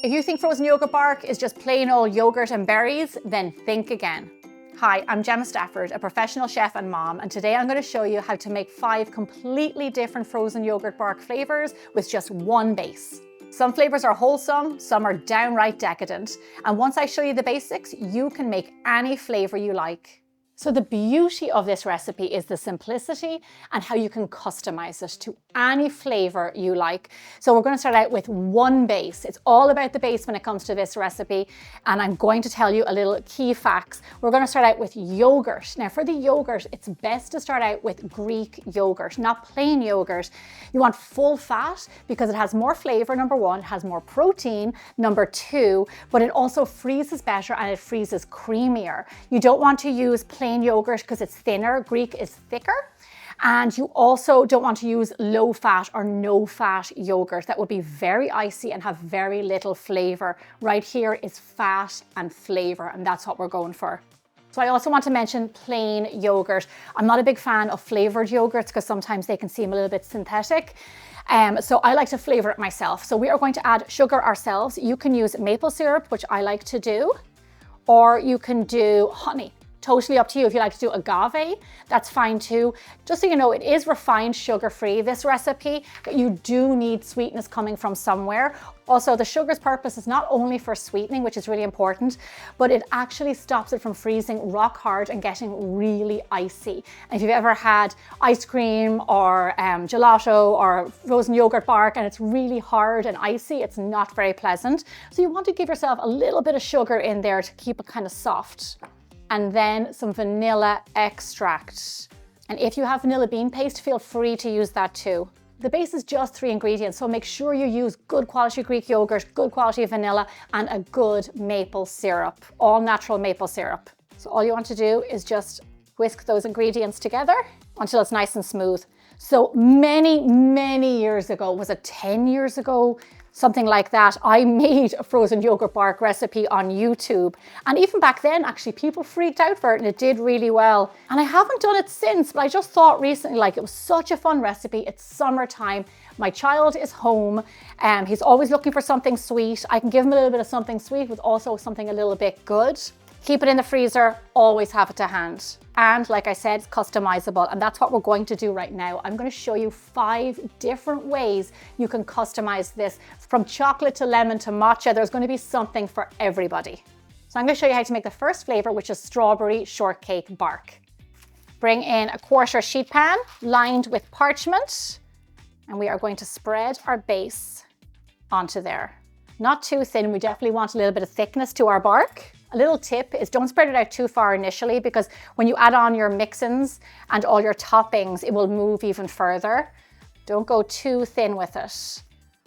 If you think frozen yogurt bark is just plain old yogurt and berries, then think again. Hi, I'm Gemma Stafford, a professional chef and mom, and today I'm going to show you how to make 5 completely different frozen yogurt bark flavors with just one base. Some flavors are wholesome, some are downright decadent, and once I show you the basics, you can make any flavor you like. So the beauty of this recipe is the simplicity and how you can customize it to any flavor you like. So we're going to start out with one base. It's all about the base when it comes to this recipe, and I'm going to tell you a little key facts. We're going to start out with yogurt. Now for the yogurt, it's best to start out with Greek yogurt, not plain yogurt. You want full fat because it has more flavor, number 1, it has more protein, number 2, but it also freezes better and it freezes creamier. You don't want to use plain yogurt because it's thinner. Greek is thicker. And you also don't want to use low fat or no fat yogurt. That would be very icy and have very little flavor. Right here is fat and flavor, and that's what we're going for. So I also want to mention plain yogurt. I'm not a big fan of flavored yogurts because sometimes they can seem a little bit synthetic. So I like to flavor it myself. So we are going to add sugar ourselves. You can use maple syrup, which I like to do, or you can do honey. Totally up to you. If you like to do agave, that's fine too. Just so you know, it is refined sugar-free, this recipe, but you do need sweetness coming from somewhere. Also, the sugar's purpose is not only for sweetening, which is really important, but it actually stops it from freezing rock hard and getting really icy. And if you've ever had ice cream or gelato or frozen yogurt bark and it's really hard and icy, it's not very pleasant. So you want to give yourself a little bit of sugar in there to keep it kind of soft. And then some vanilla extract. And if you have vanilla bean paste, feel free to use that too. The base is just 3 ingredients, so make sure you use good quality Greek yogurt, good quality vanilla, and a good maple syrup, all natural maple syrup. So all you want to do is just whisk those ingredients together until it's nice and smooth. So many years ago, was it 10 years ago? Something like that, I made a frozen yogurt bark recipe on YouTube. And even back then, actually, people freaked out for it and it did really well. And I haven't done it since, but I just thought recently, like, it was such a fun recipe. It's summertime. My child is home. He's always looking for something sweet. I can give him a little bit of something sweet with also something a little bit good. Keep it in the freezer, always have it to hand. And like I said, it's customizable, and that's what we're going to do right now. I'm going to show you 5 different ways you can customize this. From chocolate to lemon to matcha, there's going to be something for everybody. So I'm going to show you how to make the first flavor, which is strawberry shortcake bark. Bring in a 1/4 sheet pan lined with parchment, and we are going to spread our base onto there. Not too thin, we definitely want a little bit of thickness to our bark. A little tip is don't spread it out too far initially, because when you add on your mix-ins and all your toppings, it will move even further. Don't go too thin with it.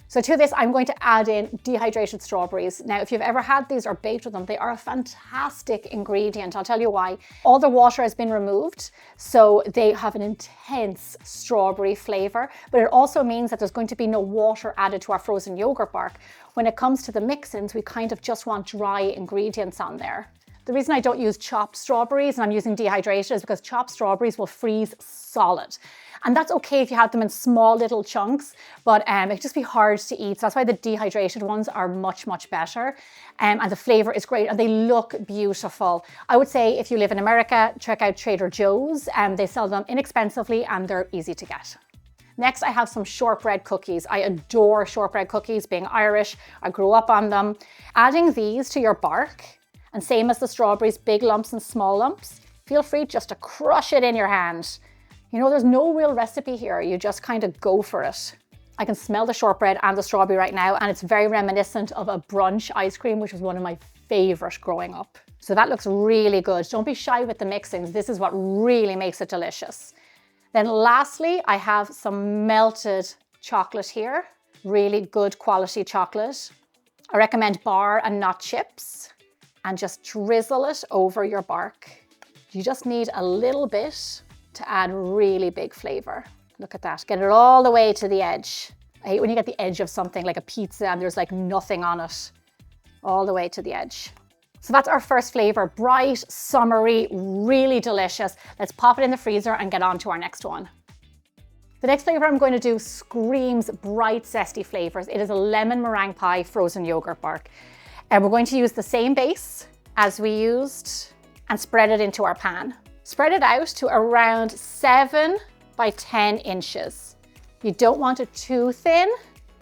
So to this, I'm going to add in dehydrated strawberries. Now, if you've ever had these or baked with them, they are a fantastic ingredient. I'll tell you why. All the water has been removed, so they have an intense strawberry flavor, but it also means that there's going to be no water added to our frozen yogurt bark. When it comes to the mix-ins, we kind of just want dry ingredients on there. The reason I don't use chopped strawberries and I'm using dehydrated is because chopped strawberries will freeze solid. And that's okay if you have them in small little chunks, but it can just be hard to eat. So that's why the dehydrated ones are much better. And the flavor is great and they look beautiful. I would say if you live in America, check out Trader Joe's. They sell them inexpensively and they're easy to get. Next, I have some shortbread cookies. I adore shortbread cookies, being Irish. I grew up on them. Adding these to your bark, and same as the strawberries, big lumps and small lumps, feel free just to crush it in your hand. You know, there's no real recipe here. You just kind of go for it. I can smell the shortbread and the strawberry right now, and it's very reminiscent of a brunch ice cream, which was one of my favorite growing up. So that looks really good. Don't be shy with the mixings. This is what really makes it delicious. Then lastly, I have some melted chocolate here. Really good quality chocolate. I recommend bar and not chips. And just drizzle it over your bark. You just need a little bit to add really big flavor. Look at that, get it all the way to the edge. I hate when you get the edge of something like a pizza and there's like nothing on it. All the way to the edge. So that's our first flavor, bright, summery, really delicious. Let's pop it in the freezer and get on to our next one. The next flavor I'm going to do screams bright, zesty flavors. It is a lemon meringue pie frozen yogurt bark. And we're going to use the same base as we used and spread it into our pan. Spread it out to around 7 by 10 inches. You don't want it too thin.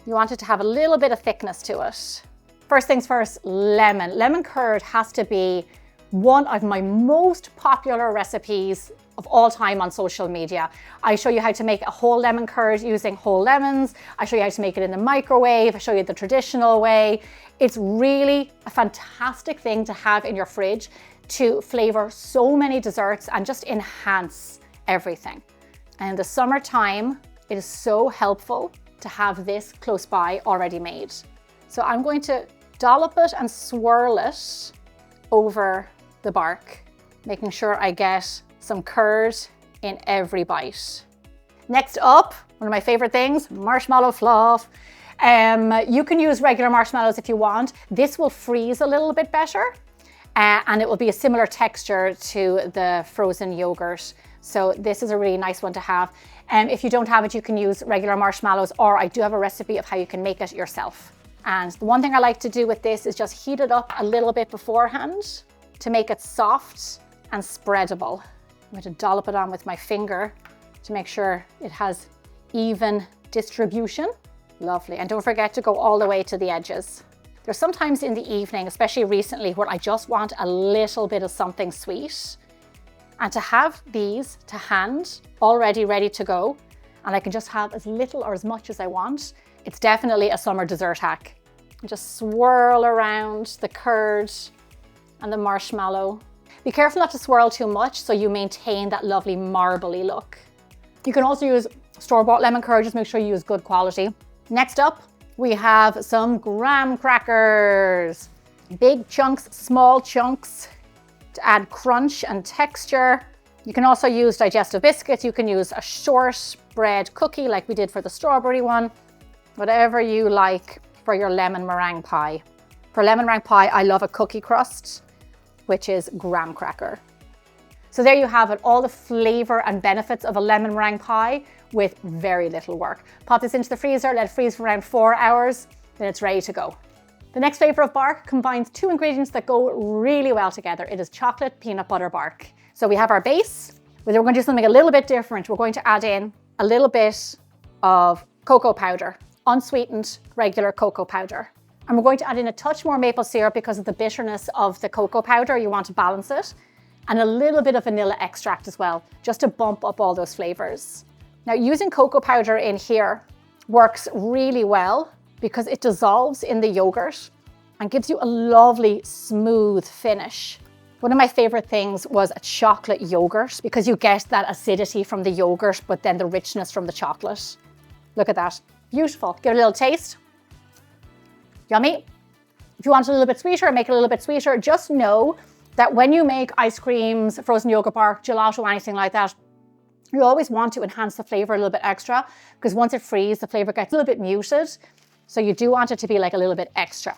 You want it to have a little bit of thickness to it. First things first, lemon. Lemon curd has to be one of my most popular recipes of all time on social media. I show you how to make a whole lemon curd using whole lemons. I show you how to make it in the microwave. I show you the traditional way. It's really a fantastic thing to have in your fridge to flavor so many desserts and just enhance everything. And in the summertime, it is so helpful to have this close by already made. So I'm going to dollop it and swirl it over the bark, making sure I get some curd in every bite. Next up, one of my favorite things, marshmallow fluff. You can use regular marshmallows if you want. This will freeze a little bit better and it will be a similar texture to the frozen yogurt. So this is a really nice one to have. If you don't have it, you can use regular marshmallows, or I do have a recipe of how you can make it yourself. And the one thing I like to do with this is just heat it up a little bit beforehand to make it soft and spreadable. I'm going to dollop it on with my finger to make sure it has even distribution. Lovely. And don't forget to go all the way to the edges. There's sometimes in the evening, especially recently, where I just want a little bit of something sweet. And to have these to hand already ready to go, and I can just have as little or as much as I want, it's definitely a summer dessert hack. Just swirl around the curd and the marshmallow. Be careful not to swirl too much so you maintain that lovely marbly look. You can also use store-bought lemon curd, just make sure you use good quality. Next up, we have some graham crackers. Big chunks, small chunks to add crunch and texture. You can also use digestive biscuits. You can use a shortbread cookie like we did for the strawberry one. Whatever you like for your lemon meringue pie. For lemon meringue pie, I love a cookie crust, which is graham cracker. So there you have it, all the flavor and benefits of a lemon meringue pie with very little work. Pop this into the freezer, let it freeze for around 4 hours, then it's ready to go. The next flavor of bark combines two ingredients that go really well together. It is chocolate peanut butter bark. So we have our base, but we're going to do something a little bit different. We're going to add in a little bit of cocoa powder, unsweetened regular cocoa powder. And we're going to add in a touch more maple syrup because of the bitterness of the cocoa powder. You want to balance it. And a little bit of vanilla extract as well, just to bump up all those flavors. Now, using cocoa powder in here works really well because it dissolves in the yogurt and gives you a lovely, smooth finish. One of my favorite things was a chocolate yogurt because you get that acidity from the yogurt, but then the richness from the chocolate. Look at that, beautiful. Give it a little taste. Yummy. If you want it a little bit sweeter, make it a little bit sweeter. Just know that when you make ice creams, frozen yogurt bark, gelato, anything like that, you always want to enhance the flavor a little bit extra because once it freezes, the flavor gets a little bit muted. So you do want it to be like a little bit extra.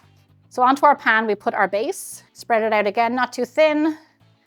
So onto our pan, we put our base, spread it out again, not too thin.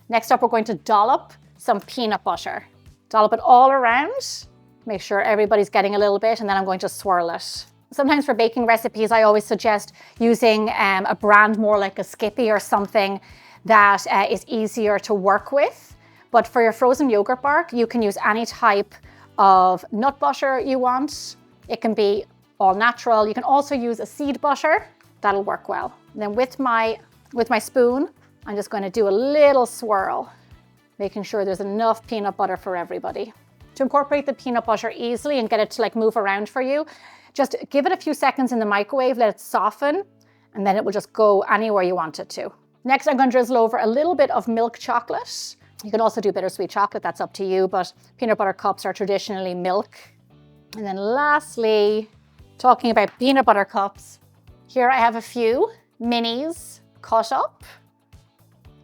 Next up, we're going to dollop some peanut butter. Dollop it all around. Make sure everybody's getting a little bit, and then I'm going to swirl it. Sometimes for baking recipes, I always suggest using a brand more like a Skippy or something that is easier to work with. But for your frozen yogurt bark, you can use any type of nut butter you want. It can be all natural. You can also use a seed butter. That'll work well. And then with my spoon, I'm just going to do a little swirl, making sure there's enough peanut butter for everybody. To incorporate the peanut butter easily and get it to like move around for you, just give it a few seconds in the microwave, let it soften, and then it will just go anywhere you want it to. Next, I'm going to drizzle over a little bit of milk chocolate. You can also do bittersweet chocolate, that's up to you, but peanut butter cups are traditionally milk. And then lastly, talking about peanut butter cups, here I have a few minis cut up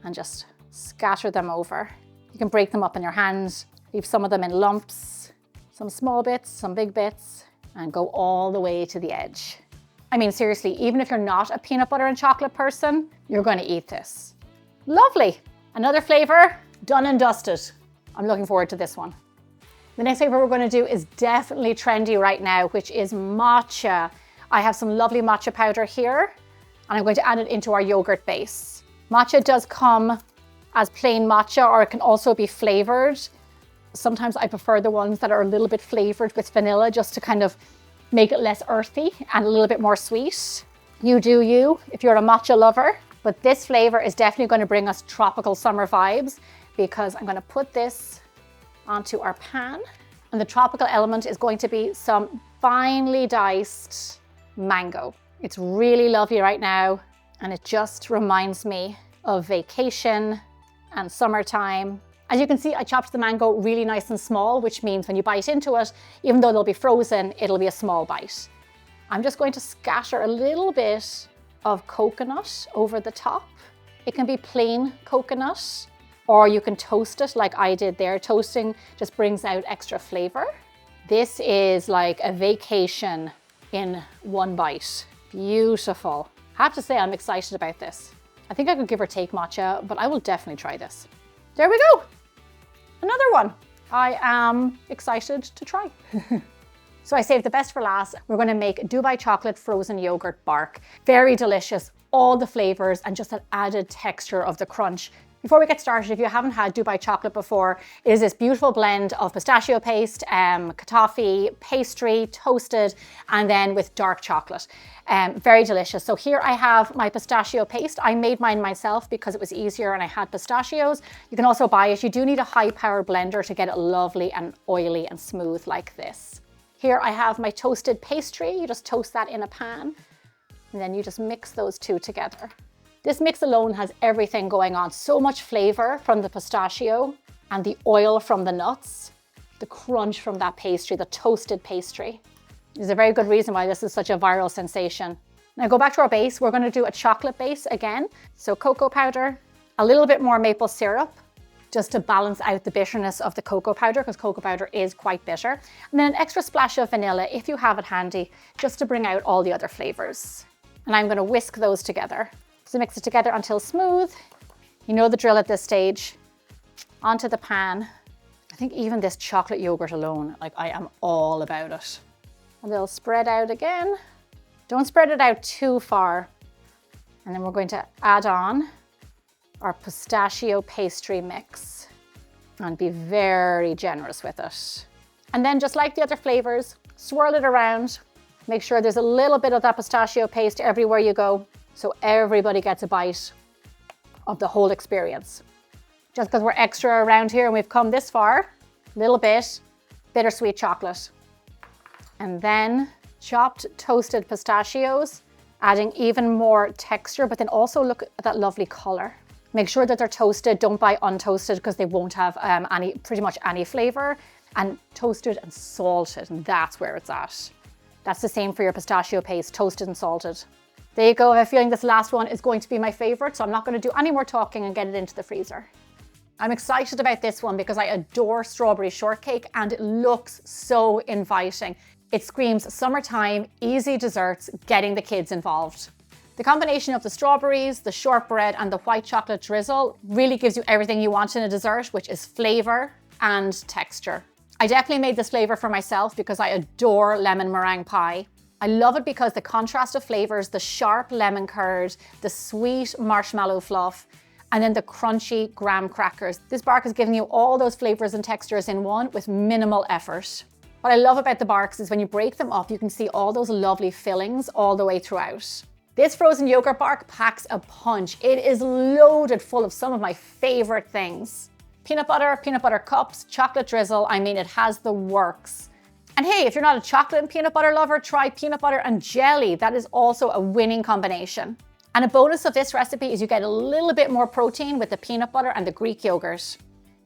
and just scatter them over. You can break them up in your hands, leave some of them in lumps, some small bits, some big bits, and go all the way to the edge. I mean, seriously, even if you're not a peanut butter and chocolate person, you're going to eat this. Lovely. Another flavor, done and dusted. I'm looking forward to this one. The next flavor we're going to do is definitely trendy right now, which is matcha. I have some lovely matcha powder here, and I'm going to add it into our yogurt base. Matcha does come as plain matcha, or it can also be flavored. Sometimes I prefer the ones that are a little bit flavored with vanilla, just to kind of make it less earthy and a little bit more sweet. You do you, if you're a matcha lover. But this flavor is definitely going to bring us tropical summer vibes, because I'm going to put this onto our pan. And the tropical element is going to be some finely diced mango. It's really lovely right now, and it just reminds me of vacation and summertime. As you can see, I chopped the mango really nice and small, which means when you bite into it, even though they'll be frozen, it'll be a small bite. I'm just going to scatter a little bit of coconut over the top. It can be plain coconut, or you can toast it like I did there. Toasting just brings out extra flavor. This is like a vacation in one bite. Beautiful. I have to say, I'm excited about this. I think I could give or take matcha, but I will definitely try this. There we go. Another one. I am excited to try. So I saved the best for last. We're going to make Dubai chocolate frozen yogurt bark. Very delicious, all the flavors and just that added texture of the crunch. Before we get started, if you haven't had Dubai chocolate before, it is this beautiful blend of pistachio paste, toffee, pastry, toasted, and then with dark chocolate. Very delicious. So here I have my pistachio paste. I made mine myself because it was easier and I had pistachios. You can also buy it. You do need a high-powered blender to get it lovely and oily and smooth like this. Here I have my toasted pastry. You just toast that in a pan, and then you just mix those two together. This mix alone has everything going on. So much flavor from the pistachio and the oil from the nuts, the crunch from that pastry, the toasted pastry. There's a very good reason why this is such a viral sensation. Now go back to our base. We're going to do a chocolate base again. So cocoa powder, a little bit more maple syrup, just to balance out the bitterness of the cocoa powder, because cocoa powder is quite bitter. And then an extra splash of vanilla, if you have it handy, just to bring out all the other flavors. And I'm going to whisk those together. So mix it together until smooth. You know the drill at this stage. Onto the pan. I think even this chocolate yogurt alone, like I am all about it. A little spread out again. Don't spread it out too far. And then we're going to add on our pistachio pastry mix and be very generous with it. And then just like the other flavors, swirl it around. Make sure there's a little bit of that pistachio paste everywhere you go, so everybody gets a bite of the whole experience. Just because we're extra around here and we've come this far, a little bit bittersweet chocolate. And then chopped toasted pistachios, adding even more texture, but then also look at that lovely color. Make sure that they're toasted. Don't buy untoasted because they won't have pretty much any flavor. And toasted and salted, and that's where it's at. That's the same for your pistachio paste, toasted and salted. There you go. I have a feeling this last one is going to be my favorite, so I'm not going to do any more talking and get it into the freezer. I'm excited about this one because I adore strawberry shortcake and it looks so inviting. It screams summertime, easy desserts, getting the kids involved. The combination of the strawberries, the shortbread, and the white chocolate drizzle really gives you everything you want in a dessert, which is flavor and texture. I definitely made this flavor for myself because I adore lemon meringue pie. I love it because the contrast of flavors, the sharp lemon curd, the sweet marshmallow fluff, and then the crunchy graham crackers. This bark is giving you all those flavors and textures in one with minimal effort. What I love about the barks is when you break them up, you can see all those lovely fillings all the way throughout. This frozen yogurt bark packs a punch. It is loaded full of some of my favorite things. Peanut butter cups, chocolate drizzle. I mean, it has the works. And hey, if you're not a chocolate and peanut butter lover, try peanut butter and jelly. That is also a winning combination. And a bonus of this recipe is you get a little bit more protein with the peanut butter and the Greek yogurt.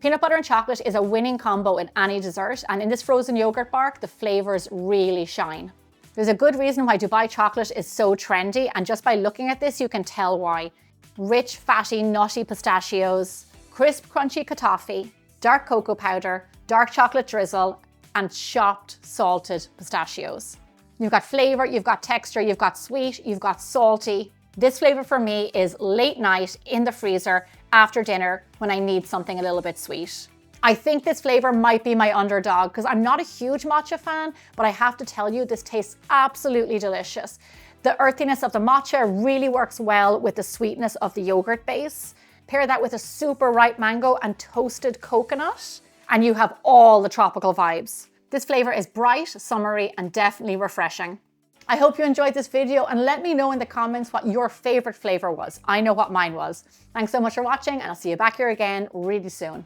Peanut butter and chocolate is a winning combo in any dessert, and in this frozen yogurt bark, the flavors really shine. There's a good reason why Dubai chocolate is so trendy, and just by looking at this, you can tell why. Rich, fatty, nutty pistachios, crisp, crunchy toffee, dark cocoa powder, dark chocolate drizzle, and chopped, salted pistachios. You've got flavor, you've got texture, you've got sweet, you've got salty. This flavor for me is late night in the freezer after dinner when I need something a little bit sweet. I think this flavor might be my underdog because I'm not a huge matcha fan, but I have to tell you, this tastes absolutely delicious. The earthiness of the matcha really works well with the sweetness of the yogurt base. Pair that with a super ripe mango and toasted coconut, and you have all the tropical vibes. This flavor is bright, summery, and definitely refreshing. I hope you enjoyed this video and let me know in the comments what your favorite flavor was. I know what mine was. Thanks so much for watching and I'll see you back here again really soon.